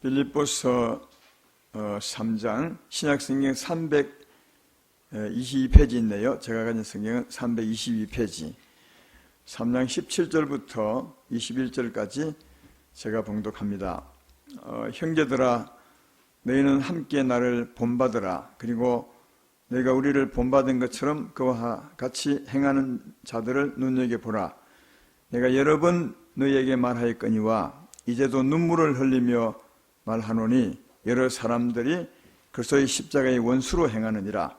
빌립보서 3장 신약성경 322페이지인데요. 제가 가진 성경은 322페이지 3장 17절부터 21절까지 제가 봉독합니다. 형제들아 너희는 함께 나를 본받으라. 그리고 너희가 우리를 본받은 것처럼 그와 같이 행하는 자들을 눈여겨보라. 내가 여러 번 너희에게 말하였거니와 이제도 눈물을 흘리며 말하노니 여러 사람들이 그리스도의 십자가의 원수로 행하느니라.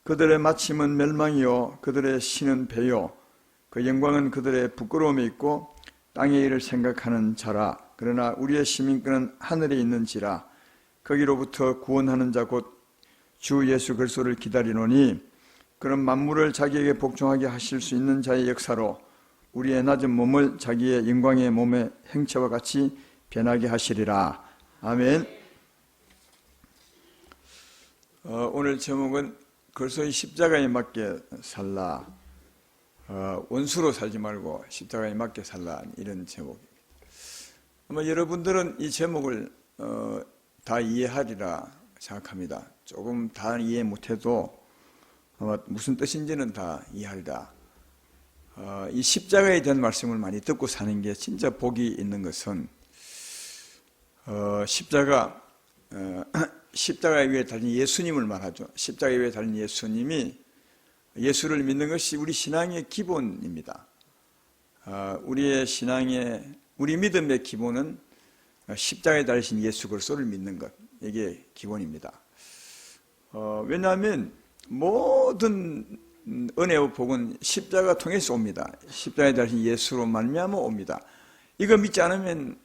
그들의 마침은 멸망이요 그들의 신은 배요 그 영광은 그들의 부끄러움에 있고 땅의 일을 생각하는 자라. 그러나 우리의 시민권은 하늘에 있는지라. 거기로부터 구원하는 자 곧 주 예수 그리스도를 기다리노니 그런 만물을 자기에게 복종하게 하실 수 있는 자의 역사로 우리의 낮은 몸을 자기의 영광의 몸의 행체와 같이 변하게 하시리라. 아멘. 오늘 제목은 그리스도의 십자가에 맞게 살라. 원수로 살지 말고 십자가에 맞게 살라. 이런 제목입니다. 아마 여러분들은 이 제목을 다 이해하리라 생각합니다. 조금 다 이해 못해도 아마 무슨 뜻인지는 다 이해하리라. 이 십자가에 대한 말씀을 많이 듣고 사는 게 진짜 복이 있는 것은 십자가 위에 달린 예수님을 말하죠. 십자가 위에 달린 예수님이 예수를 믿는 것이 우리 신앙의 기본입니다. 우리 믿음의 기본은 십자가에 달리신 예수 그리스도를 믿는 것, 이게 기본입니다. 왜냐하면 모든 은혜와 복은 십자가 통해서 옵니다. 십자가에 달리신 예수로 말미암아 옵니다. 이거 믿지 않으면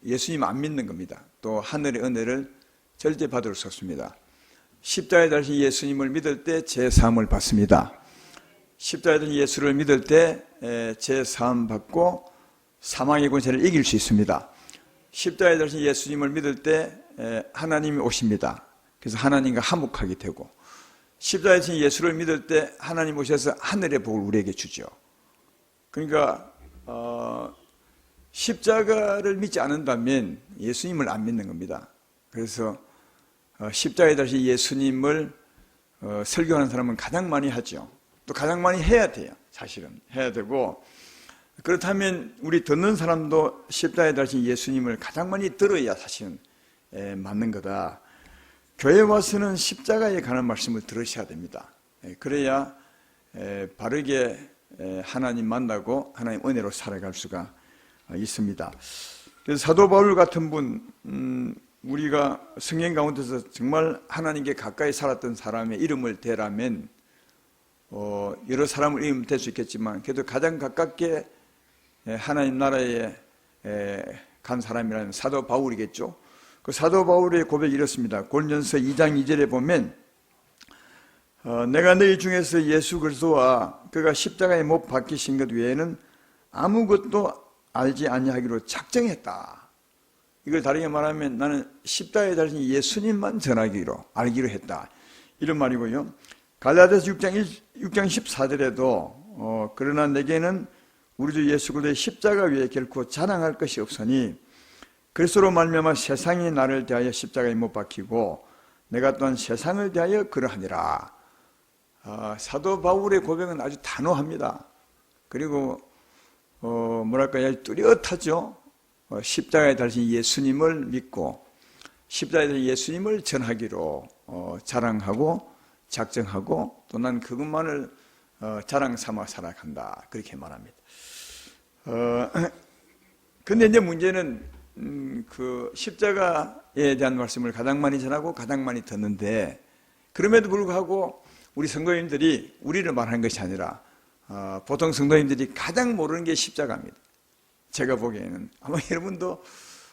예수님 안 믿는 겁니다. 또 하늘의 은혜를 절대 받을 수 없습니다. 십자가에 달리신 예수님을 믿을 때 죄사함을 받습니다. 십자가에 달리신 예수를 믿을 때 죄사함 받고 사망의 권세를 이길 수 있습니다. 십자가에 달리신 예수님을 믿을 때 하나님이 오십니다. 그래서 하나님과 화목하게 되고 십자가에 달리신 예수를 믿을 때 하나님 오셔서 하늘의 복을 우리에게 주죠. 그러니까 십자가를 믿지 않는다면 예수님을 안 믿는 겁니다. 그래서 십자가에 달리신 예수님을 설교하는 사람은 가장 많이 하죠. 또 가장 많이 해야 돼요. 사실은 해야 되고, 그렇다면 우리 듣는 사람도 십자가에 달리신 예수님을 가장 많이 들어야 사실은 맞는 거다. 교회 와서는 십자가에 관한 말씀을 들으셔야 됩니다. 그래야 바르게 하나님 만나고 하나님 은혜로 살아갈 수가 있습니다. 그래서 사도 바울 같은 분, 우리가 성경 가운데서 정말 하나님께 가까이 살았던 사람의 이름을 대라면 여러 사람을 이름 댈 수 있겠지만 그래도 가장 가깝게 하나님 나라에 간 사람이라면 사도 바울이겠죠. 그 사도 바울의 고백이 이렇습니다. 고린도전서 2장 2절에 보면 내가 너희 중에서 예수 그리스도와 그가 십자가에 못 박히신 것 외에는 아무것도 알지 아니하기로 작정했다. 이걸 다르게 말하면 나는 십자가에 달리신 예수님만 알기로 했다. 이런 말이고요. 갈라디아서 6장 14절에도 그러나 내게는 우리 주 예수 그리스도의 십자가 위에 결코 자랑할 것이 없으니 그리스도로 말미암아 세상이 나를 대하여 십자가에 못 박히고 내가 또한 세상을 대하여 그러하니라. 사도 바울의 고백은 아주 단호합니다. 그리고 아주 뚜렷하죠. 십자가에 달리신 예수님을 믿고 십자가에 달리신 예수님을 전하기로 자랑하고 작정하고 또 난 그것만을 자랑 삼아 살아간다. 그렇게 말합니다. 근데 이제 문제는 그 십자가에 대한 말씀을 가장 많이 전하고 가장 많이 듣는데 그럼에도 불구하고 우리 성도님들이 우리를 말하는 것이 아니라 보통 성도님들이 가장 모르는 게 십자가입니다. 제가 보기에는 아마 여러분도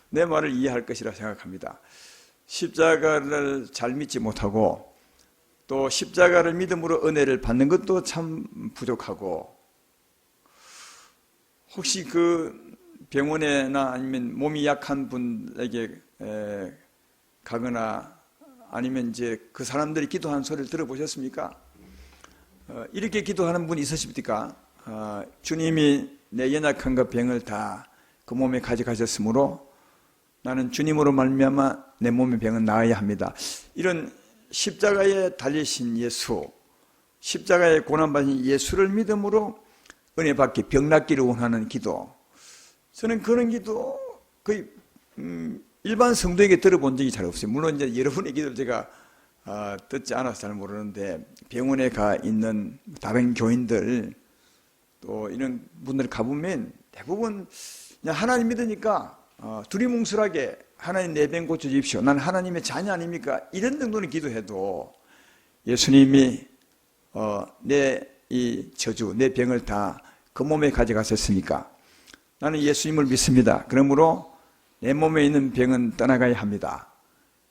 내 말을 이해할 것이라 생각합니다. 십자가를 잘 믿지 못하고 또 십자가를 믿음으로 은혜를 받는 것도 참 부족하고 혹시 그 병원에나 아니면 몸이 약한 분에게 가거나 아니면 이제 그 사람들이 기도하는 소리를 들어보셨습니까? 이렇게 기도하는 분이 있으십니까? 주님이 내 연약함과 병을 다 그 몸에 가져가셨으므로 나는 주님으로 말미암아 내 몸의 병은 나아야 합니다. 이런 십자가에 달리신 예수, 십자가에 고난받으신 예수를 믿음으로 은혜 받기, 병 낫기를 원하는 기도. 저는 그런 기도 거의 일반 성도에게 들어본 적이 잘 없어요. 물론 이제 여러분의 기도를 제가 듣지 않아서 잘 모르는데, 병원에 가 있는 다른 교인들 또 이런 분들 가보면 대부분 그냥 하나님 믿으니까 두리뭉술하게 하나님 내 병 고쳐주십시오, 난 하나님의 자녀 아닙니까, 이런 정도는 기도해도 예수님이 내 이 저주, 내 병을 다 그 몸에 가져가셨으니까 나는 예수님을 믿습니다, 그러므로 내 몸에 있는 병은 떠나가야 합니다,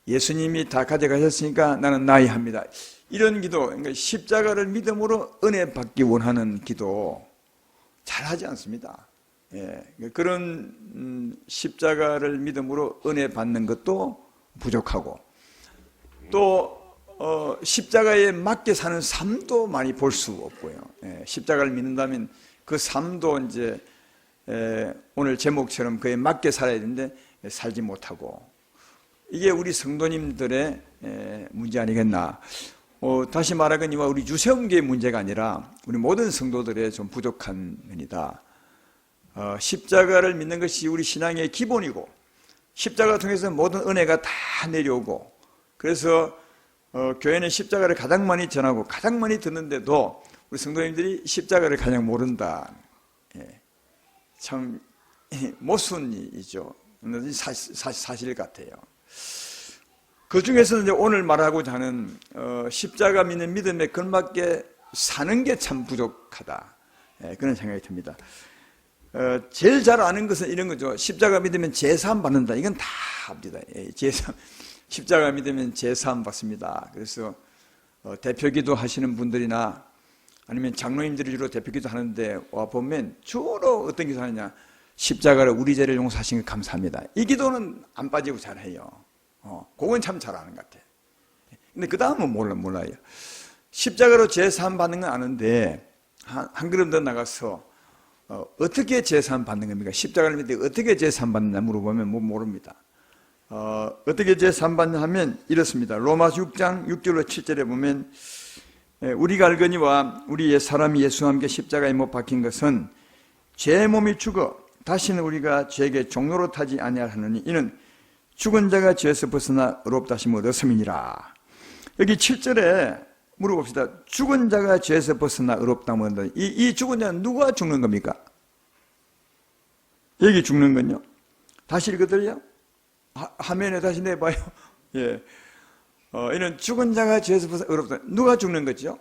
예수님이 다 가져가셨으니까 나는 나아야 합니다, 이런 기도, 그러니까 십자가를 믿음으로 은혜 받기 원하는 기도 잘하지 않습니다. 예, 그런 십자가를 믿음으로 은혜 받는 것도 부족하고, 또 십자가에 맞게 사는 삶도 많이 볼 수 없고요. 예, 십자가를 믿는다면 그 삶도 이제 오늘 제목처럼 그에 맞게 살아야 되는데 살지 못하고, 이게 우리 성도님들의 문제 아니겠나. 다시 말하거니와 우리 유세움교의 문제가 아니라 우리 모든 성도들의 좀 부족한 면이다. 십자가를 믿는 것이 우리 신앙의 기본이고, 십자가를 통해서 모든 은혜가 다 내려오고, 그래서 교회는 십자가를 가장 많이 전하고 가장 많이 듣는데도 우리 성도님들이 십자가를 가장 모른다. 예, 참 모순이죠. 사실 같아요. 그 중에서는 이제 오늘 말하고자 하는 십자가 믿는 믿음에 걸맞게 사는 게 참 부족하다. 예, 그런 생각이 듭니다. 제일 잘 아는 것은 이런 거죠. 십자가 믿으면 제사함 받는다. 이건 다 압니다. 예, 십자가 믿으면 제사함 받습니다. 그래서 대표기도 하시는 분들이나 아니면 장로님들이 주로 대표기도 하는데 와 보면 주로 어떤 기도 하느냐, 십자가를 우리 죄를 용서하신 것 감사합니다. 이 기도는 안 빠지고 잘해요. 그건 참 잘하는 것 같아요. 근데 그 다음은 몰라요. 십자가로 제사함 받는 건 아는데 한 걸음 더 나가서 어떻게 제사함 받는 겁니까? 십자가를 믿는데 어떻게 제사함 받느냐 물어보면 모릅니다. 어떻게 제사함 받느냐 하면 이렇습니다. 로마서 6장 6절로 7절에 보면 우리가 알거니와 우리 옛 사람이 예수와 함께 십자가에 못 박힌 것은 죄 몸이 죽어 다시는 우리가 죄에게 종로로 타지 아니하느니 이는 죽은 자가 죄에서 벗어나 의롭다 하심을 얻었음이니라. 여기 7절에 물어봅시다. 죽은 자가 죄에서 벗어나 의롭다 하면 이 죽은 자는 누가 죽는 겁니까? 여기 죽는 건요. 다시 읽어드려요. 화면에 다시 내봐요. 예. 이는 죽은 자가 죄에서 벗어나 의롭다. 누가 죽는 거죠?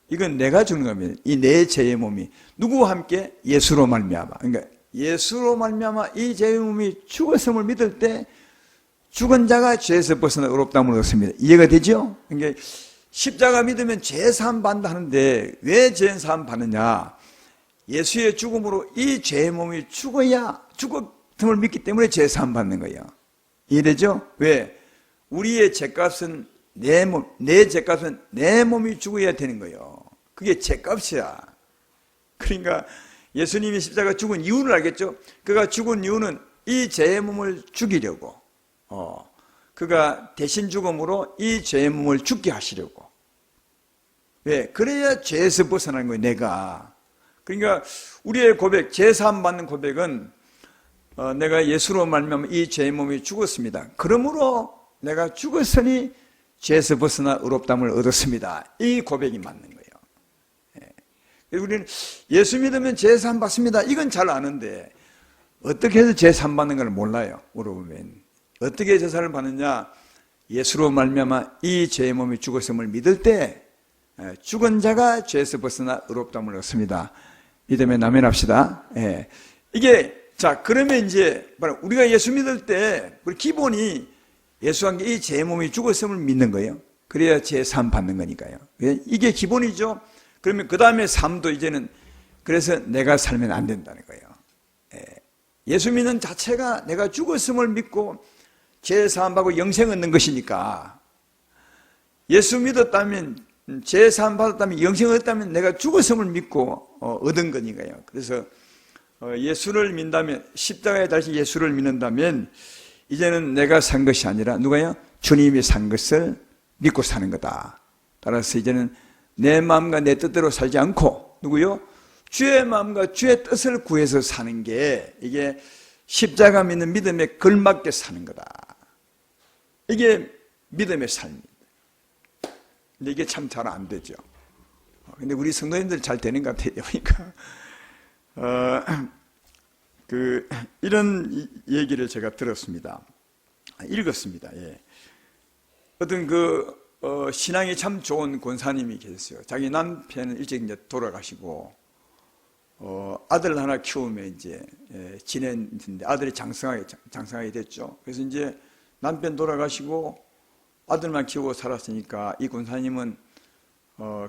이건 내가 죽는 겁니다. 이 내 죄의 몸이 누구와 함께? 예수로 말미암아. 그러니까 예수로 말미암아 이 죄의 몸이 죽었음을 믿을 때 죽은 자가 죄에서 벗어나 의롭다함을 얻습니다. 이해가 되죠? 그러니까 십자가 믿으면 죄 사함 받는다 하는데 왜 죄 사함 받느냐? 예수의 죽음으로 이 죄의 몸이 죽어야 죽음을 믿기 때문에 죄 사함 받는 거예요. 이해되죠? 왜? 우리의 죄값은 내 죄값은 내 몸이 죽어야 되는 거예요. 그게 죄값이야. 그러니까 예수님이 십자가 죽은 이유를 알겠죠? 그가 죽은 이유는 이 죄의 몸을 죽이려고. 그가 대신 죽음으로 이 죄의 몸을 죽게 하시려고. 왜? 그래야 죄에서 벗어나는 거예요, 내가. 그러니까 우리의 고백, 죄 사함 받는 고백은 내가 예수로 말미암아 이 죄의 몸이 죽었습니다. 그러므로 내가 죽었으니 죄에서 벗어나 의롭다함을 얻었습니다. 이 고백이 맞는 거예요. 예. 우리는 예수 믿으면 죄 사함 받습니다. 이건 잘 아는데 어떻게 해서 죄 사함 받는 걸 몰라요. 물어보면 어떻게 제사를 받느냐? 예수로 말미암아 이 죄의 몸이 죽었음을 믿을 때 죽은 자가 죄에서 벗어나 의롭다함을 얻습니다. 믿으면 아멘합시다. 예. 이게 자 그러면 이제 바로 우리가 예수 믿을 때 우리 기본이 예수와 함께 이 죄의 몸이 죽었음을 믿는 거예요. 그래야 죄 사함 받는 거니까요. 이게 기본이죠. 그러면 그 다음에 삶도 이제는 그래서 내가 살면 안 된다는 거예요. 예. 예수 믿는 자체가 내가 죽었음을 믿고 죄 사함 받고 영생 얻는 것이니까 예수 믿었다면 죄 사함 받았다면 영생 얻었다면 내가 죽었음을 믿고 얻은 거니까요. 그래서 예수를 믿는다면 십자가에 다시 예수를 믿는다면 이제는 내가 산 것이 아니라 누가요? 주님이 산 것을 믿고 사는 거다. 따라서 이제는 내 마음과 내 뜻대로 살지 않고 누구요? 주의 마음과 주의 뜻을 구해서 사는 게 이게 십자가 믿는 믿음에 걸맞게 사는 거다. 이게 믿음의 삶입니다. 근데 이게 참 잘 안 되죠. 근데 우리 성도님들 잘 되는 것 같아요. 그러니까 이런 얘기를 제가 들었습니다. 읽었습니다. 예. 어떤 신앙이 참 좋은 권사님이 계셨어요. 자기 남편은 일찍 이제 돌아가시고 아들 하나 키우며 이제 지냈는데 아들이 장성하게 됐죠. 그래서 이제 남편 돌아가시고 아들만 키우고 살았으니까 이 권사님은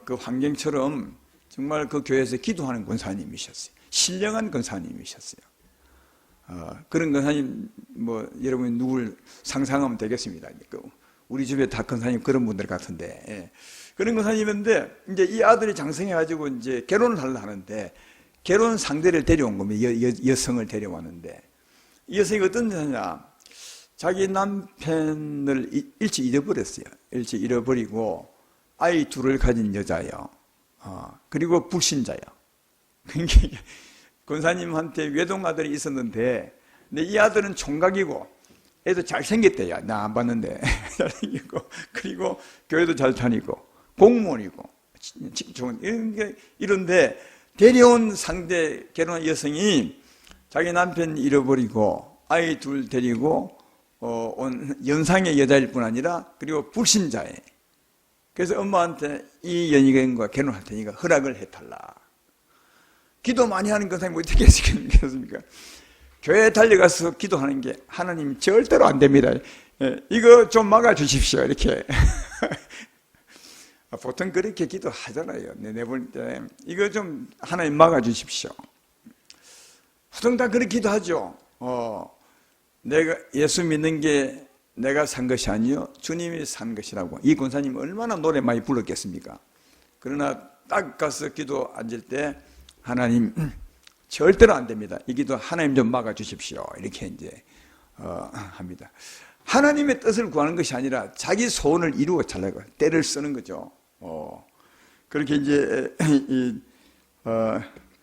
그 환경처럼 정말 그 교회에서 기도하는 권사님이셨어요. 신령한 권사님이셨어요. 그런 권사님 뭐 여러분이 누굴 상상하면 되겠습니다. 우리 집에 다 권사님 그런 분들 같은데, 예. 그런 권사님인데 이제 이 아들이 장성해가지고 이제 결혼을 하려 하는데 결혼 상대를 데려온 겁니다. 여성을 데려왔는데 이 여성이 어떤 여자냐? 자기 남편을 일찍 잃어버렸어요. 일찍 잃어버리고 아이 둘을 가진 여자예요. 그리고 불신자예요. 그러니까 권사님한테 외동아들이 있었는데 근데 이 아들은 총각이고 애도 잘생겼대요. 나 안 봤는데 잘생기고 그리고 교회도 잘 다니고 공무원이고 좋은 이런데 데려온 상대 결혼한 여성이 자기 남편 잃어버리고 아이 둘 데리고 온 연상의 여자일 뿐 아니라 그리고 불신자에 그래서 엄마한테 이 연예인과 결혼할 테니까 허락을 해달라. 기도 많이 하는 권사님이 어떻게 하시겠습니까? 교회에 달려가서 기도하는 게 하나님 절대로 안 됩니다. 이거 좀 막아주십시오. 이렇게 보통 그렇게 기도하잖아요. 내볼 때 이거 좀 하나님 막아주십시오. 보통 다 그렇게 기도하죠. 내가 예수 믿는 게 내가 산 것이 아니요 주님이 산 것이라고. 이 권사님 얼마나 노래 많이 불렀겠습니까? 그러나 딱 가서 기도 앉을 때 하나님 절대로 안 됩니다. 이 기도 하나님 좀 막아주십시오. 이렇게 이제 합니다. 하나님의 뜻을 구하는 것이 아니라 자기 소원을 이루어 달라고 때를 쓰는 거죠. 그렇게 이제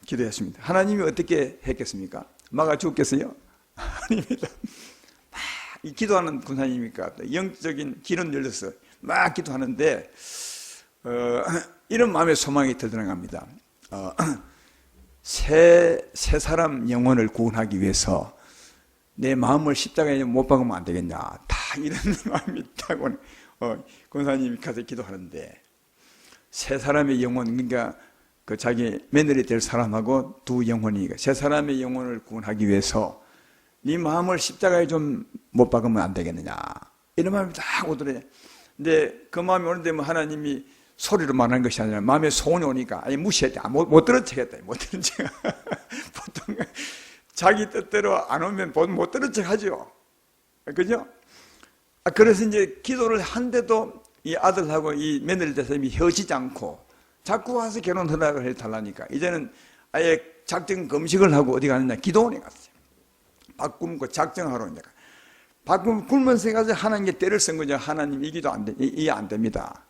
기도했습니다. 하나님이 어떻게 했겠습니까? 막아주겠어요? 아닙니다. 이 기도하는 군사님이니까 영적인 길은 열려서 막 기도하는데 이런 마음의 소망이 들어갑니다. 새 사람 영혼을 구원하기 위해서 내 마음을 십자가에 못 박으면 안 되겠냐. 다 이런 마음이 있다고 권사님이 가서 기도하는데 새 사람의 영혼, 그러니까 그 자기 며느리 될 사람하고 두 영혼이 새 사람의 영혼을 구원하기 위해서 네 마음을 십자가에 좀 못 박으면 안 되겠느냐. 이런 마음이 딱 오더래. 근데 그 마음이 오는데 뭐 하나님이 소리로 말하는 것이 아니라 마음에 소원이 오니까 아니 무시했다. 못 들은 척했다. 못 들은 척. 보통 자기 뜻대로 안 오면 못 들은 척 하죠. 그죠? 그래서 이제 기도를 한데도 이 아들하고 이 며느리 된 사람이 헤어지지 않고 자꾸 와서 결혼 허락을 해달라니까 이제는 아예 작정 금식을 하고 어디 가느냐 기도원에 갔어요. 밥 굶고 작정하러 이제 밥 굶으면서 가서 하나님께 때를 쓴 거죠. 하나님 이 기도 이해 안 됩니다.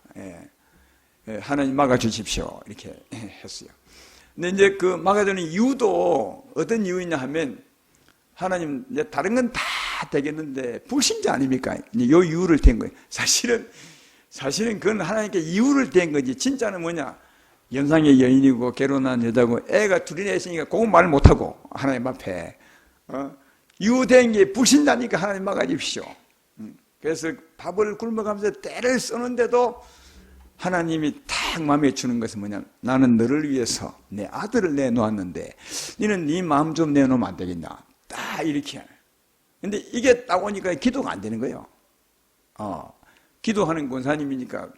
하나님 막아주십시오. 이렇게 했어요. 근데 이제 그 막아주는 이유도 어떤 이유이냐 하면 하나님 이제 다른 건 다 되겠는데 불신자 아닙니까? 요 이유를 댄 거예요. 사실은 그건 하나님께 이유를 댄 거지. 진짜는 뭐냐? 연상의 여인이고 결혼한 여자고 애가 둘이나 있으니까 그건 말 못하고 하나님 앞에 이유된 게 불신자니까 하나님 막아주십시오. 그래서 밥을 굶어가면서 때를 쓰는데도 하나님이 딱 마음에 주는 것은 뭐냐? 나는 너를 위해서 내 아들을 내놓았는데 너는 네 마음 좀 내놓으면 안 되겠냐? 딱 이렇게. 근데 이게 딱 오니까 기도가 안 되는 거예요. 기도하는 권사님이니까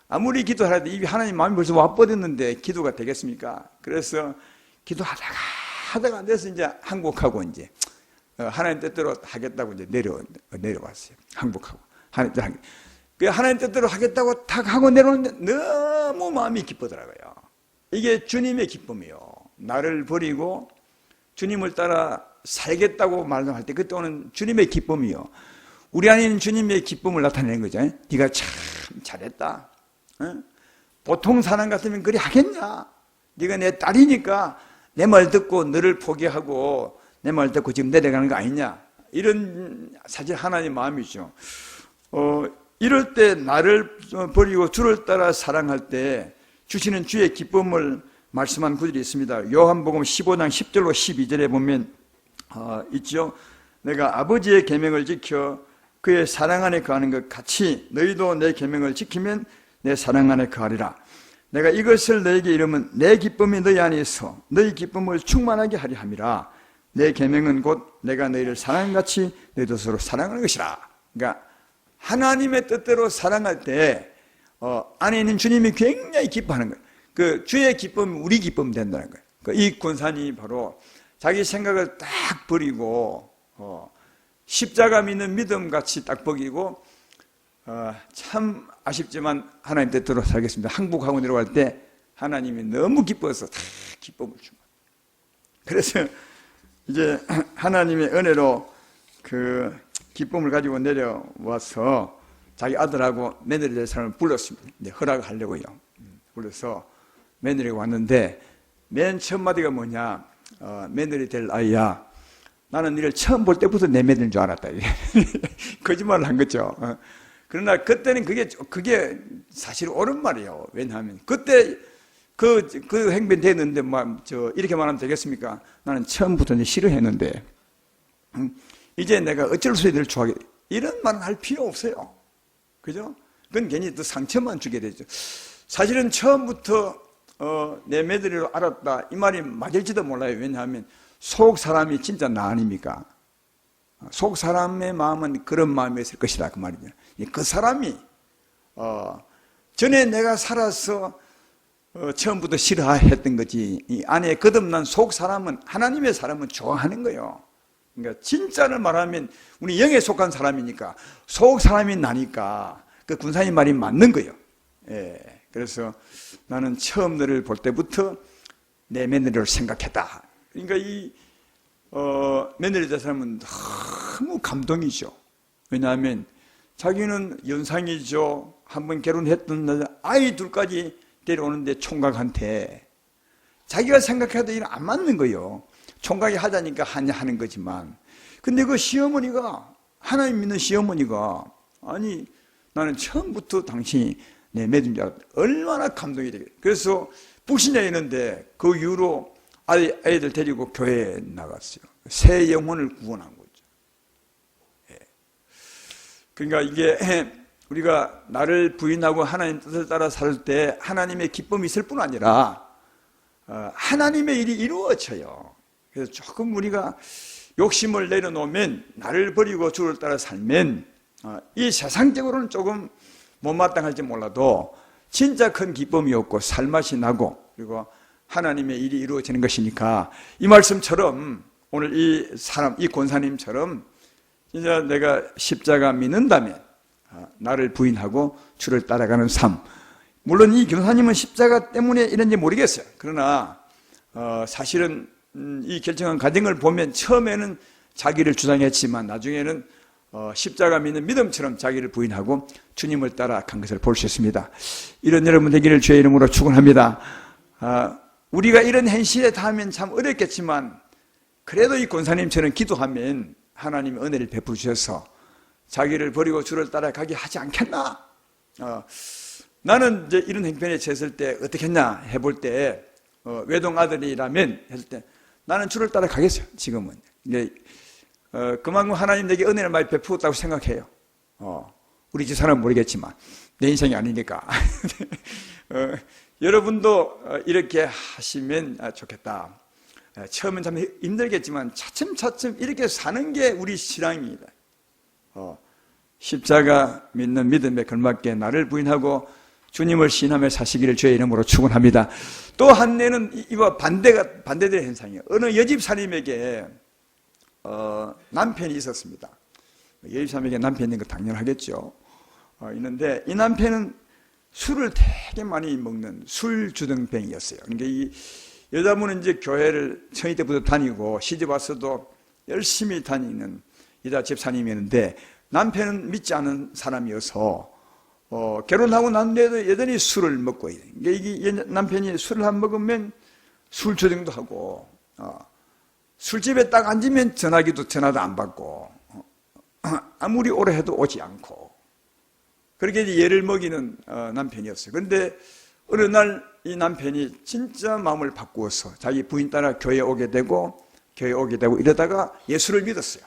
아무리 기도하라도 입이 하나님 마음이 벌써 와버렸는데 기도가 되겠습니까? 그래서 기도하다가 안 돼서 이제 항복하고 이제 하나님 뜻대로 하겠다고 이제 내려왔어요. 항복하고 하나님 뜻대로 하겠다고 탁 하고 내려오는데 너무 마음이 기쁘더라고요. 이게 주님의 기쁨이요. 나를 버리고 주님을 따라 살겠다고 말할 때 그때 오는 주님의 기쁨이요. 우리 안에 있는 주님의 기쁨을 나타내는 거죠. 네가 참 잘했다. 보통 사람 같으면 그리 하겠냐? 네가 내 딸이니까 내 말 듣고 너를 포기하고 내 말 듣고 지금 내려가는 거 아니냐? 이런 사실 하나님의 마음이죠. 이럴 때 나를 버리고 주를 따라 사랑할 때 주시는 주의 기쁨을 말씀한 구절이 있습니다. 요한복음 15장 10절로 12절에 보면 있죠. 내가 아버지의 계명을 지켜 그의 사랑 안에 거하는 것 같이 너희도 내 계명을 지키면 내 사랑 안에 거하리라. 내가 이것을 너에게 이르면 내 기쁨이 너희 안에 있어 너희 기쁨을 충만하게 하리 함이라. 내 계명은 곧 내가 너희를 사랑같이 너희도 서로 사랑하는 것이라. 그러니까 하나님의 뜻대로 사랑할 때 안에 있는 주님이 굉장히 기뻐하는 거예요. 그 주의 기쁨이 우리 기쁨 된다는 거예요. 이 권사님이 바로 자기 생각을 딱 버리고 십자가 믿는 믿음같이 딱 버리고 참 아쉽지만 하나님 뜻대로 살겠습니다. 항복하고 내려갈 때 하나님이 너무 기뻐서 다 기쁨을 준 거예요. 그래서 이제 하나님의 은혜로 그 기쁨을 가지고 내려와서 자기 아들하고 며느리 될 사람을 불렀습니다. 이제 허락하려고요. 불러서 며느리가 왔는데 맨 첫 마디가 뭐냐? 며느리 될 아이야. 나는 너를 처음 볼 때부터 내 며느리인 줄 알았다. 거짓말을 한 거죠. 그러나 그때는 그게 사실 옳은 말이에요. 왜냐하면 그때 그 행변 됐는데 이렇게 말하면 되겠습니까? 나는 처음부터 싫어했는데 이제 내가 어쩔 수 없이 늘 좋아하게 이런 말은 할 필요 없어요. 그죠? 그건 괜히 또 상처만 주게 되죠. 사실은 처음부터 내 며느리로 알았다 이 말이 맞을지도 몰라요. 왜냐하면 속 사람이 진짜 나 아닙니까? 속 사람의 마음은 그런 마음이었을 것이다 그 말이죠. 그 사람이 전에 내가 살아서 처음부터 싫어했던 거지. 이 안에 거듭난 속 사람은 하나님의 사람은 좋아하는 거예요. 그러니까 진짜를 말하면 우리 영에 속한 사람이니까 속 사람이 나니까 그 군사님 말이 맞는 거예요. 예. 그래서 나는 처음 너를 볼 때부터 내 며느리를 생각했다. 그러니까 이 며느리 될 사람은 너무 감동이죠. 왜냐하면 자기는 연상이죠. 한번 결혼했던 아이 둘까지 데려오는데 총각한테 자기가 생각해도 이는 안 맞는 거예요. 총각이 하자니까 하는 거지만 근데 그 시어머니가 하나님 믿는 시어머니가 아니 나는 처음부터 당신이 내 며느리인 줄 알았다. 얼마나 감동이 되겠어요. 그래서 불신자가 있는데 그 이후로 아이들 데리고 교회에 나갔어요. 새 영혼을 구원한 거죠. 예. 그러니까 이게 우리가 나를 부인하고 하나님 뜻을 따라 살 때 하나님의 기쁨이 있을 뿐 아니라 하나님의 일이 이루어져요. 그래서 조금 우리가 욕심을 내려놓으면 나를 버리고 주를 따라 살면 이 세상적으로는 조금 못마땅할지 몰라도 진짜 큰 기쁨이 없고 살맛이 나고 그리고 하나님의 일이 이루어지는 것이니까 이 말씀처럼 오늘 이 권사님처럼 진짜 내가 십자가 믿는다면 나를 부인하고 주를 따라가는 삶. 물론 이 권사님은 십자가 때문에 이런지 모르겠어요. 그러나 사실은 이 결정한 과정을 보면 처음에는 자기를 주장했지만 나중에는 십자가 믿는 믿음처럼 자기를 부인하고 주님을 따라간 것을 볼 수 있습니다. 이런 여러분 되기를 주의 이름으로 축원합니다. 우리가 이런 현실에 닿으면 참 어렵겠지만 그래도 이 권사님처럼 기도하면 하나님의 은혜를 베풀어 주셔서 자기를 버리고 주를 따라가게 하지 않겠나? 나는 이제 이런 행편에 처했을 때 어떻게 했냐 해볼 때 외동 아들이라면 했을 때 나는 주를 따라가겠어요. 지금은. 그만큼 하나님 내게 은혜를 많이 베푸었다고 생각해요. 우리 집사람은 모르겠지만 내 인생이 아니니까. 여러분도 이렇게 하시면 좋겠다. 처음엔 참 힘들겠지만 차츰차츰 이렇게 사는 게 우리 신앙입니다. 십자가 믿는 믿음에 걸맞게 나를 부인하고 주님을 신하며 사시기를 주의 이름으로 축원합니다. 또 한내는 이와 반대된 현상이에요. 어느 여집사님에게 남편이 있었습니다. 여집사님에게 남편이 있는 거 당연하겠죠. 있는데 이 남편은 술을 되게 많이 먹는 술주정뱅이였어요. 그러니까 이 여자분은 이제 교회를 청이 때부터 다니고 시집 와서도 열심히 다니는 여자 집사님이었는데 남편은 믿지 않은 사람이어서 결혼하고 난 뒤에도 여전히 술을 먹고 이게 남편이 술을 한 먹으면 술 조정도 하고 술집에 딱 앉으면 전화도 안 받고 아무리 오래 해도 오지 않고 그렇게 이제 예를 먹이는 남편이었어요. 그런데 어느 날 이 남편이 진짜 마음을 바꾸어서 자기 부인 따라 교회에 오게 되고 이러다가 예수를 믿었어요.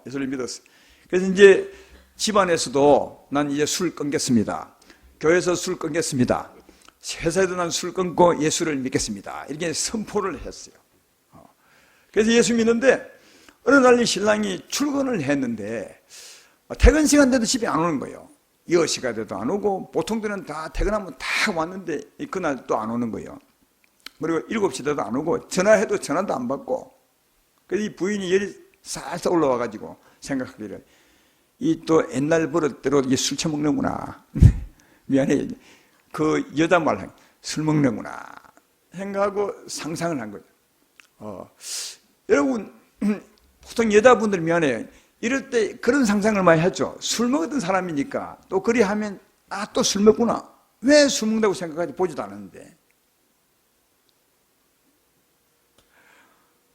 예수를 믿었어요. 그래서 이제 집안에서도 난 이제 술 끊겠습니다. 교회에서 술 끊겠습니다. 회사에도 난 술 끊고 예수를 믿겠습니다. 이렇게 선포를 했어요. 그래서 예수 믿는데 어느 날 이 신랑이 출근을 했는데 퇴근 시간 돼도 집에 안 오는 거예요. 6시가 돼도 안 오고 보통 때는 다 퇴근하면 다 왔는데 그날 또 안 오는 거예요. 그리고 7시 돼도 안 오고 전화해도 전화도 안 받고 그래서 이 부인이 열이 살짝 올라와가지고 생각하기를 이 또 옛날 버릇대로 술 처먹는구나. 미안해. 그 여자 말 술 먹는구나. 생각하고 상상을 한 거예요. 여러분, 보통 여자분들 미안해요. 이럴 때 그런 상상을 많이 하죠. 술 먹었던 사람이니까 또 그리 하면 또 술 먹구나. 왜 술 먹는다고 생각하지? 보지도 않았는데.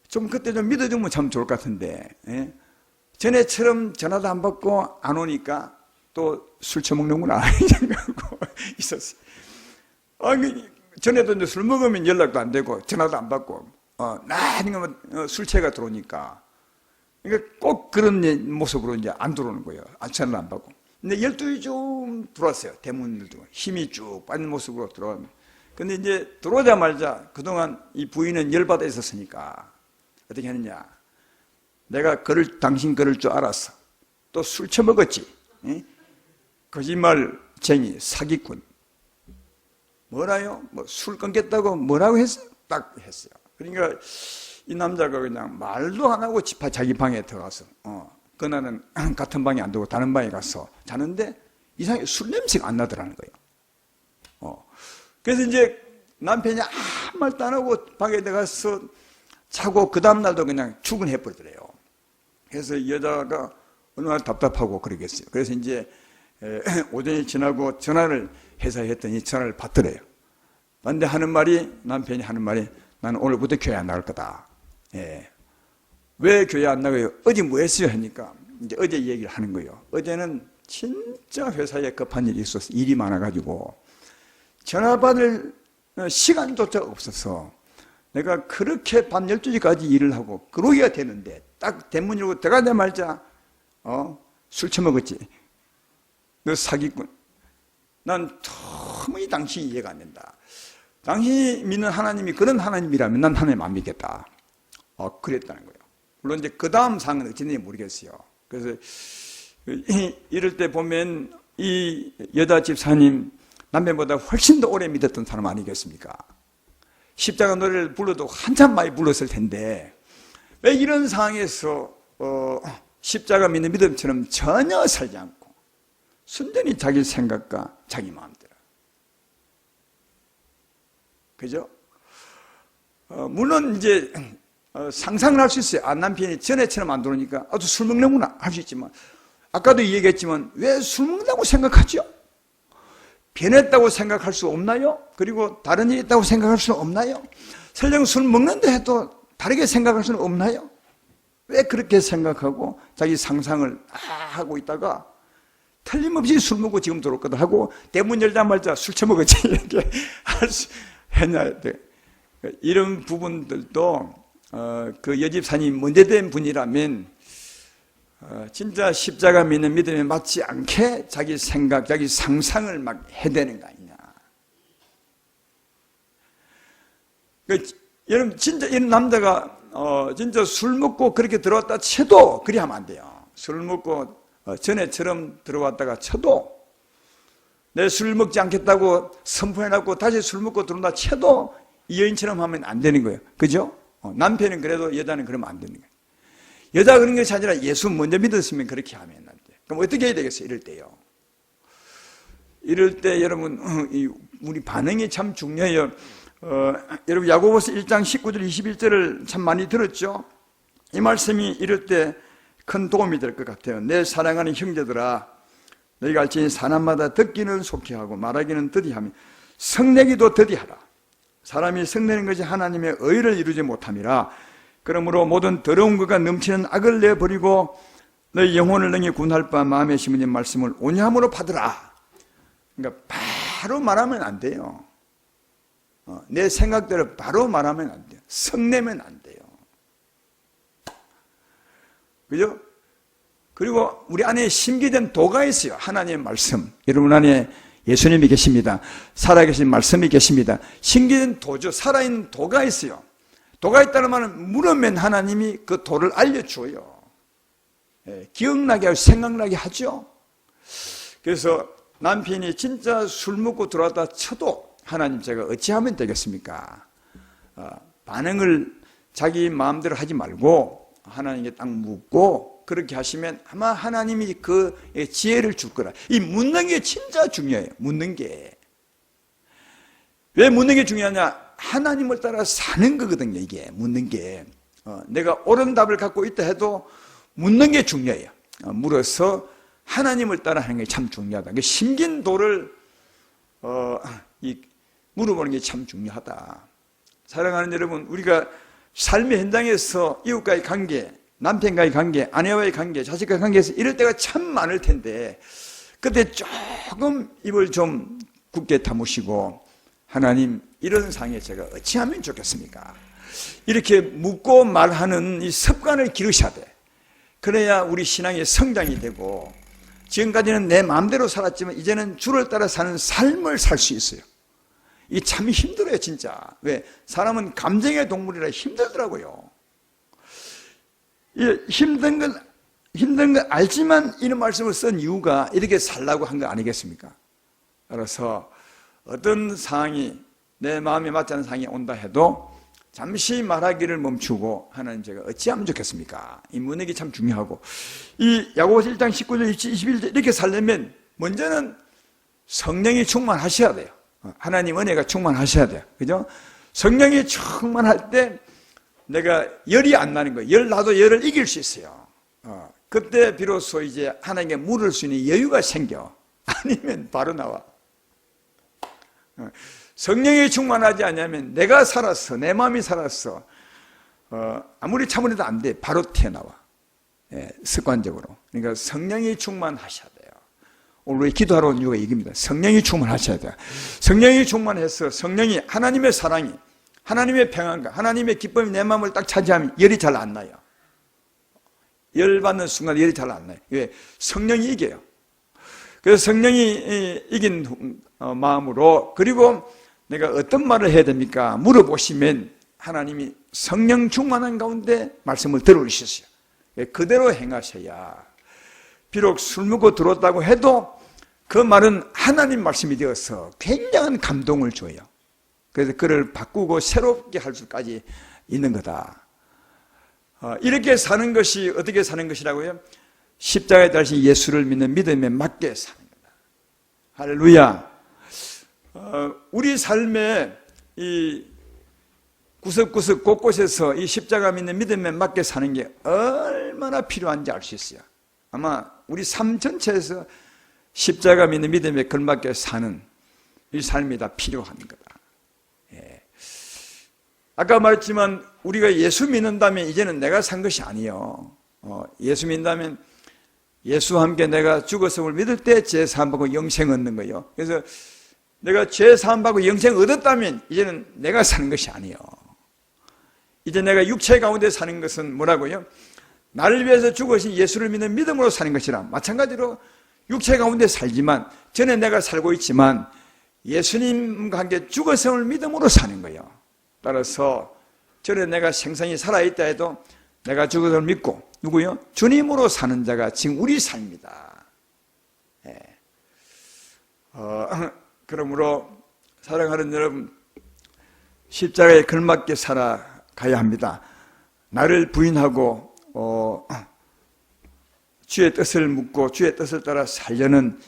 좀 그때 좀 믿어주면 참 좋을 것 같은데. 예? 전에처럼 전화도 안 받고 안 오니까 또 술 처먹는구나 생각하고 있었어요. 전에도 이제 술 먹으면 연락도 안 되고 전화도 안 받고 나중에 술취가 들어오니까 그러니까 꼭 그런 모습으로 이제 안 들어오는 거예요. 전화를 안 받고. 근데 12시 좀 들어왔어요. 대문들도 힘이 쭉 빠진 모습으로 들어가면. 근데 이제 들어오자마자 그동안 이 부인은 열받아 있었으니까 어떻게 하느냐. 내가 당신 그럴 줄 알았어. 또 술 처먹었지. 예? 거짓말쟁이, 사기꾼. 뭐라요? 술 끊겠다고 뭐라고 했어요? 딱 했어요. 그러니까 이 남자가 그냥 말도 안 하고 자기 방에 들어가서 그날은 같은 방에 안 두고 다른 방에 가서 자는데 이상하게 술 냄새가 안 나더라는 거예요. 그래서 이제 남편이 아무 말도 안 하고 방에 들어가서 자고 그 다음날도 그냥 출근해버리더래요. 그래서 여자가 어느 날 답답하고 그러겠어요. 그래서 이제 오전이 지나고 전화를 회사에 했더니 전화를 받더래요. 그런데 남편이 하는 말이 나는 오늘부터 교회 안 나갈 거다. 예. 왜 교회 안 나가요? 어제 뭐 했어요? 하니까 이제 어제 얘기를 하는 거예요. 어제는 진짜 회사에 급한 일이 있어서 일이 많아가지고 전화 받을 시간조차 없어서 내가 그렇게 밤 12시까지 일을 하고 그러기가 되는데 딱 대문 열고 들어가자마자 술 처먹었지. 너 사기꾼. 난 도무지 당신이 이해가 안 된다. 당신이 믿는 하나님이 그런 하나님이라면 난 하나님 안 믿겠다. 그랬다는 거예요. 물론 이제 그 다음 상은 어찌됐는지 모르겠어요. 그래서 이럴 때 보면 이 여자 집사님 남편보다 훨씬 더 오래 믿었던 사람 아니겠습니까? 십자가 노래를 불러도 한참 많이 불렀을 텐데 왜 이런 상황에서 십자가 믿는 믿음처럼 전혀 살지 않고 순전히 자기 생각과 자기 마음대로. 그죠? 물론 이제 상상을 할 수 있어요. 남편이 전에처럼 안 들어오니까 또 술 먹는구나 할 수 있지만 아까도 얘기했지만 왜 술 먹는다고 생각하죠? 변했다고 생각할 수 없나요? 그리고 다른 일이 있다고 생각할 수 없나요? 설령 술 먹는다 해도 다르게 생각할 수는 없나요? 왜 그렇게 생각하고 자기 상상을 하고 있다가 틀림없이 술 먹고 지금 들어올 거다 하고 대문 열자마자 술 처먹었지 이렇게 할 수 했냐. 이런 부분들도 그 여집사님 문제된 분이라면 진짜 십자가 믿는 믿음에 맞지 않게 자기 생각, 자기 상상을 막 해대는 거 아니냐. 여러분 진짜 이런 남자가 진짜 술 먹고 그렇게 들어왔다 쳐도 그리 하면 안 돼요. 술 먹고 전에처럼 들어왔다가 쳐도 내 술 먹지 않겠다고 선포해놓고 다시 술 먹고 들어온다 쳐도 이 여인처럼 하면 안 되는 거예요. 그죠? 남편은 그래도 여자는 그러면 안 되는 거예요. 여자가 그런 것이 아니라 예수 먼저 믿었으면 그렇게 하면 안 돼. 그럼 어떻게 해야 되겠어요? 이럴 때요. 이럴 때 여러분 우리 반응이 참 중요해요. 여러분 야고보서 1장 19절 21절을 참 많이 들었죠. 이 말씀이 이럴 때 큰 도움이 될 것 같아요. 내 사랑하는 형제들아, 너희가 알지니 사람마다 듣기는 속히 하고 말하기는 더디하며 성내기도 더디하라. 사람이 성내는 것이 하나님의 의를 이루지 못함이라. 그러므로 모든 더러운 것과 넘치는 악을 내버리고 너희 영혼을 능히 구원할 바 마음에 심은 말씀을 온유함으로 받으라. 그러니까 바로 말하면 안 돼요. 내 생각대로 바로 말하면 안 돼요. 성내면 안 돼요. 그죠? 그리고 우리 안에 심기된 도가 있어요. 하나님의 말씀. 여러분 안에 예수님이 계십니다. 살아계신 말씀이 계십니다. 심기된 도죠. 살아있는 도가 있어요. 도가 있다는 말은 물으면 하나님이 그 도를 알려줘요. 기억나게 하고 생각나게 하죠. 그래서 남편이 진짜 술 먹고 들어왔다 쳐도 하나님 제가 어찌하면 되겠습니까? 반응을 자기 마음대로 하지 말고 하나님께 딱 묻고 그렇게 하시면 아마 하나님이 그 지혜를 줄 거라. 이 묻는 게 진짜 중요해요. 묻는 게. 왜 묻는 게 중요하냐? 하나님을 따라 사는 거거든요. 이게 묻는 게. 내가 옳은 답을 갖고 있다 해도 묻는 게 중요해요. 물어서 하나님을 따라 하는 게 참 중요하다. 심긴도를 물어보는 게 참 중요하다. 사랑하는 여러분, 우리가 삶의 현장에서 이웃과의 관계, 남편과의 관계, 아내와의 관계, 자식과의 관계에서 이럴 때가 참 많을 텐데 그때 조금 입을 좀 굳게 다무시고 하나님, 이런 상황에 제가 어찌하면 좋겠습니까? 이렇게 묻고 말하는 이 습관을 기르셔야 돼. 그래야 우리 신앙의 성장이 되고 지금까지는 내 마음대로 살았지만 이제는 주를 따라 사는 삶을 살 수 있어요. 이 참 힘들어요, 진짜. 왜? 사람은 감정의 동물이라 힘들더라고요. 힘든 건 알지만 이런 말씀을 쓴 이유가 이렇게 살라고 한 거 아니겠습니까? 따라서 어떤 상황이 내 마음에 맞지 않는 상황이 온다 해도 잠시 말하기를 멈추고 하나님 제가 어찌하면 좋겠습니까? 이 문맥이 참 중요하고 이 야고보서 1장 19절 21절 이렇게 살려면 먼저는 성령이 충만하셔야 돼요. 하나님 은혜가 충만하셔야 돼요. 그죠? 성령이 충만할 때 내가 열이 안 나는 거예요. 열 나도 열을 이길 수 있어요. 그때 비로소 이제 하나님께 물을 수 있는 여유가 생겨. 아니면 바로 나와. 성령이 충만하지 않으면 내가 살았어, 내 마음이 살았어, 아무리 참으려도 안 돼. 바로 튀어나와. 습관적으로. 그러니까 성령이 충만하셔야 돼요. 오늘 우리 기도하러 온 이유가 이겁니다. 성령이 충만하셔야 돼요. 성령이 충만해서 성령이 하나님의 사랑이, 하나님의 평안과 하나님의 기쁨이 내 마음을 딱 차지하면 열이 잘 안 나요. 열 받는 순간 열이 잘 안 나요. 왜? 성령이 이겨요. 그래서 성령이 이긴 마음으로, 그리고 내가 어떤 말을 해야 됩니까? 물어보시면 하나님이 성령 충만한 가운데 말씀을 들어주셨어요. 그대로 행하셔야, 비록 술 먹고 들어왔다고 해도 그 말은 하나님 말씀이 되어서 굉장한 감동을 줘요. 그래서 그를 바꾸고 새롭게 할 수까지 있는 거다. 이렇게 사는 것이 어떻게 사는 것이라고요? 십자가에 달리신 예수를 믿는 믿음에 맞게 사는 거다. 할렐루야. 우리 삶의 이 구석구석 곳곳에서 이 십자가 믿는 믿음에 맞게 사는 게 얼마나 필요한지 알 수 있어요. 아마 우리 삶 전체에서 십자가 믿는 믿음에 걸맞게 사는 이 삶이 다 필요한 거다. 아까 말했지만 우리가 예수 믿는다면 이제는 내가 산 것이 아니에요. 예수 믿는다면 예수와 함께 내가 죽었음을 믿을 때 죄 사함받고 영생 얻는 거예요. 그래서 내가 죄 사함받고 영생 얻었다면 이제는 내가 사는 것이 아니에요. 이제 내가 육체 가운데 사는 것은 뭐라고요? 나를 위해서 죽으신 예수를 믿는 믿음으로 사는 것이라. 마찬가지로 육체 가운데 살지만 전에 내가 살고 있지만 예수님과 함께 죽었음을 믿음으로 사는 거예요. 따라서 전에 내가 생생히 살아있다 해도 내가 죽었음을 믿고 누구요? 주님으로 사는 자가 지금 우리 삶이다. 그러므로 사랑하는 여러분, 십자가에 걸맞게 살아가야 합니다. 나를 부인하고 주의 뜻을 묻고 주의 뜻을 따라 살려는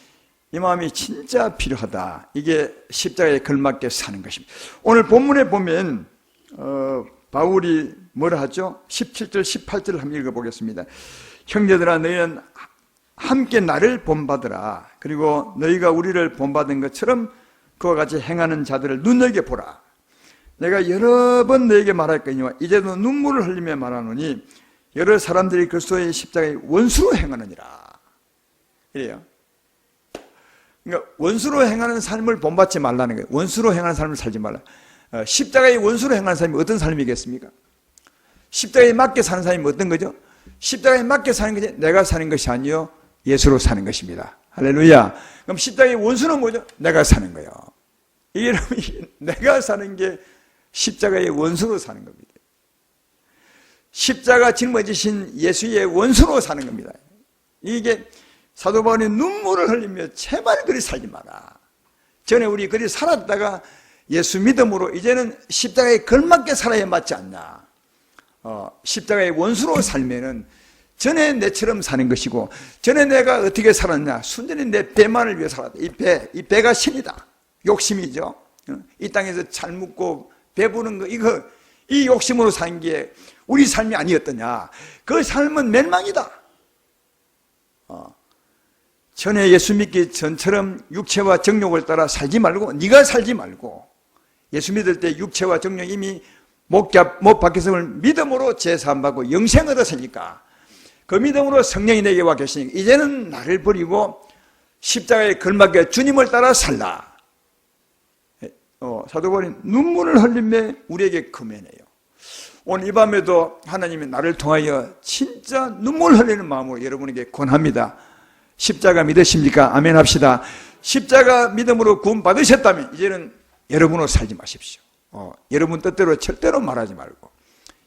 이 마음이 진짜 필요하다. 이게 십자가에 걸맞게 사는 것입니다. 오늘 본문에 보면 바울이 뭐라 하죠? 17절, 18절을 한번 읽어보겠습니다. 형제들아 너희는 함께 나를 본받으라. 그리고 너희가 우리를 본받은 것처럼 그와 같이 행하는 자들을 눈여겨 보라. 내가 여러 번 너에게 말할거니와 이제도 눈물을 흘리며 말하노니 여러 사람들이 그리스도의 십자가의 원수로 행하느니라. 이래요. 그러니까 원수로 행하는 삶을 본받지 말라는 거예요. 원수로 행하는 삶을 살지 말라. 십자가의 원수로 행하는 사람이 어떤 삶이겠습니까? 십자가에 맞게 사는 사람이 어떤 거죠? 십자가에 맞게 사는 것이 내가 사는 것이 아니요 예수로 사는 것입니다. 할렐루야. 그럼 십자가의 원수는 뭐죠? 내가 사는 거예요. 이게 내가 사는 게 십자가의 원수로 사는 겁니다. 십자가 짊어지신 예수의 원수로 사는 겁니다. 이게 사도 바울이 눈물을 흘리며 제발 그리 살지 마라. 전에 우리 그리 살았다가 예수 믿음으로 이제는 십자가에 걸맞게 살아야 맞지 않나. 십자가의 원수로 살면은 전에 내처럼 사는 것이고, 전에 내가 어떻게 살았냐. 순전히 내 배만을 위해 살았다. 이 배가 신이다. 욕심이죠. 이 땅에서 잘 묵고 배부른 거, 이 욕심으로 산 게 우리 삶이 아니었더냐. 그 삶은 멸망이다. 전에 예수 믿기 전처럼 육체와 정욕을 따라 살지 말고, 네가 살지 말고, 예수 믿을 때 육체와 정욕 이미 못 박혔음을 믿음으로 제사함받고 영생 얻었으니까, 그 믿음으로 성령이 내게 와 계시니까 이제는 나를 버리고 십자가에 걸맞게 주님을 따라 살라. 사도 바울이 눈물을 흘리며 우리에게 금해내요. 오늘 이 밤에도 하나님이 나를 통하여 진짜 눈물 흘리는 마음으로 여러분에게 권합니다. 십자가 믿으십니까? 아멘 합시다. 십자가 믿음으로 구원 받으셨다면 이제는 여러분으로 살지 마십시오. 여러분 뜻대로 절대로 말하지 말고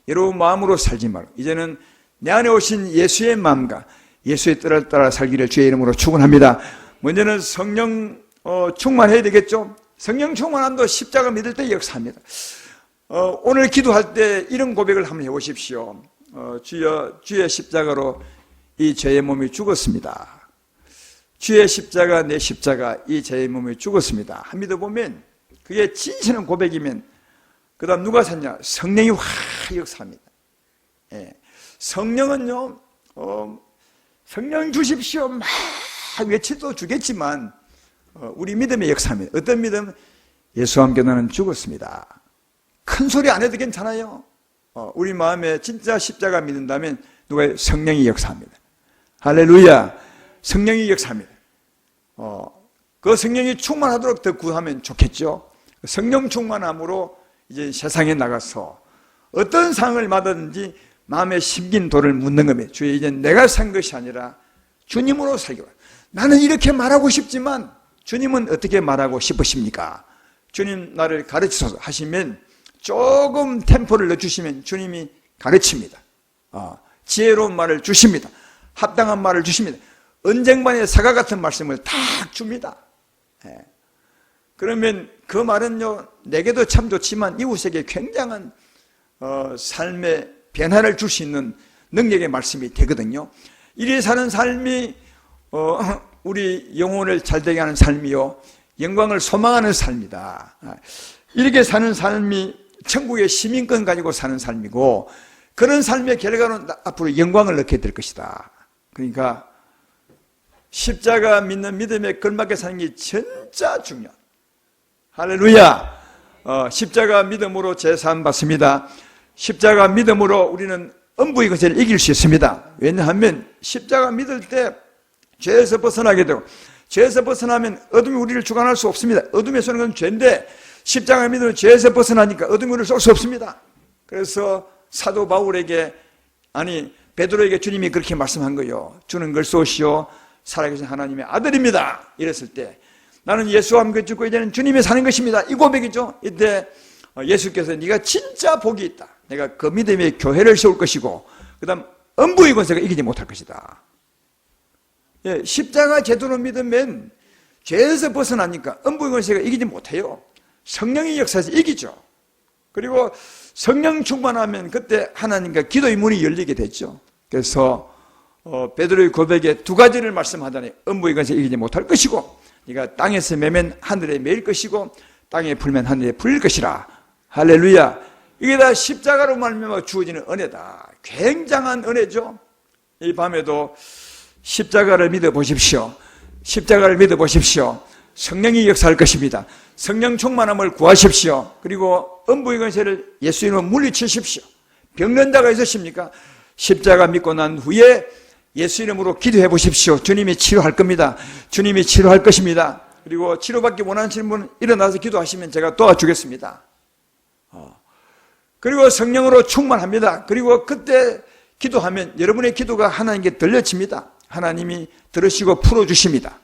여러분 마음으로 살지 말고 이제는 내 안에 오신 예수의 마음과 예수의 뜻을 따라 살기를 주의 이름으로 축원합니다. 먼저는 성령 충만해야 되겠죠. 성령 충만함도 십자가 믿을 때 역사합니다. 오늘 기도할 때 이런 고백을 한번 해보십시오. 주여, 주의 십자가로 이 죄의 몸이 죽었습니다. 주의 십자가, 내 십자가, 이 죄의 몸이 죽었습니다. 한 믿어보면 그게 진실한 고백이면 그 다음 누가 샀냐? 성령이 확 역사합니다. 예. 성령은요, 성령 주십시오 막 외치도 주겠지만 우리 믿음의 역사입니다. 어떤 믿음? 예수와 함께 나는 죽었습니다. 큰 소리 안 해도 괜찮아요. 우리 마음에 진짜 십자가 믿는다면 누가 성령이 역사합니다. 할렐루야. 성령이 역사합니다. 그 성령이 충만하도록 더 구하면 좋겠죠. 성령 충만함으로 이제 세상에 나가서 어떤 상을 받았는지 마음에 심긴 돌을 묻는 겁니다. 주여, 이제 내가 산 것이 아니라 주님으로 살기 바랍니다. 나는 이렇게 말하고 싶지만 주님은 어떻게 말하고 싶으십니까? 주님 나를 가르치소서 하시면 조금 템포를 넣어주시면 주님이 가르칩니다. 지혜로운 말을 주십니다. 합당한 말을 주십니다. 언쟁반의 사과 같은 말씀을 딱 줍니다. 그러면 그 말은요, 내게도 참 좋지만 이웃에게 굉장한 삶의 변화를 줄 수 있는 능력의 말씀이 되거든요. 이리 사는 삶이 우리 영혼을 잘되게 하는 삶이요, 영광을 소망하는 삶이다. 이렇게 사는 삶이 천국의 시민권 가지고 사는 삶이고, 그런 삶의 결과로 앞으로 영광을 얻게 될 것이다. 그러니까 십자가 믿는 믿음에 걸맞게 사는 게 진짜 중요합니다. 할렐루야. 십자가 믿음으로 제사함 받습니다. 십자가 믿음으로 우리는 음부의 것을 이길 수 있습니다. 왜냐하면 십자가 믿을 때 죄에서 벗어나게 되고, 죄에서 벗어나면 어둠이 우리를 주관할 수 없습니다. 어둠에 서는 건 죄인데 십자가 믿으면 죄에서 벗어나니까 어둠이 우리를 쏠 수 없습니다. 그래서 사도 바울에게, 아니 베드로에게 주님이 그렇게 말씀한 거예요. 주는 그리스도시요 살아계신 하나님의 아들입니다. 이랬을 때 나는 예수와 함께 죽고 이제는 주님이 사는 것입니다. 이 고백이죠. 이때 예수께서 네가 진짜 복이 있다. 내가 그 믿음의 교회를 세울 것이고 그 다음 음부의 권세가 이기지 못할 것이다. 예, 십자가 제대로 믿으면 죄에서 벗어나니까 음부의 권세가 이기지 못해요. 성령의 역사에서 이기죠. 그리고 성령 충만하면 그때 하나님과 기도의 문이 열리게 됐죠. 그래서 베드로의 고백에 두 가지를 말씀하다니, 음부의 권세가 이기지 못할 것이고 네가 땅에서 매면 하늘에 매일 것이고 땅에 풀면 하늘에 풀릴 것이라. 할렐루야. 이게 다 십자가로 말미암아 주어지는 은혜다. 굉장한 은혜죠. 이 밤에도 십자가를 믿어보십시오. 십자가를 믿어보십시오. 성령이 역사할 것입니다. 성령 충만함을 구하십시오. 그리고 음부의 권세를 예수 이름으로 물리치십시오. 병든 자가 있으십니까? 십자가 믿고 난 후에 예수 이름으로 기도해 보십시오. 주님이 치료할 겁니다. 주님이 치료할 것입니다. 그리고 치료받기 원하시는 분은 일어나서 기도하시면 제가 도와주겠습니다. 그리고 성령으로 충만합니다. 그리고 그때 기도하면 여러분의 기도가 하나님께 들려집니다. 하나님이 들으시고 풀어주십니다.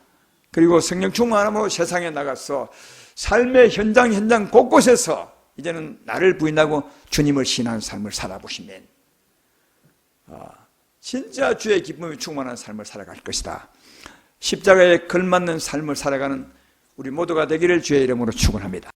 그리고 성령 충만함으로 세상에 나가서 삶의 현장 곳곳에서 이제는 나를 부인하고 주님을 신하는 삶을 살아보시면 진짜 주의 기쁨이 충만한 삶을 살아갈 것이다. 십자가에 걸맞는 삶을 살아가는 우리 모두가 되기를 주의 이름으로 축원합니다.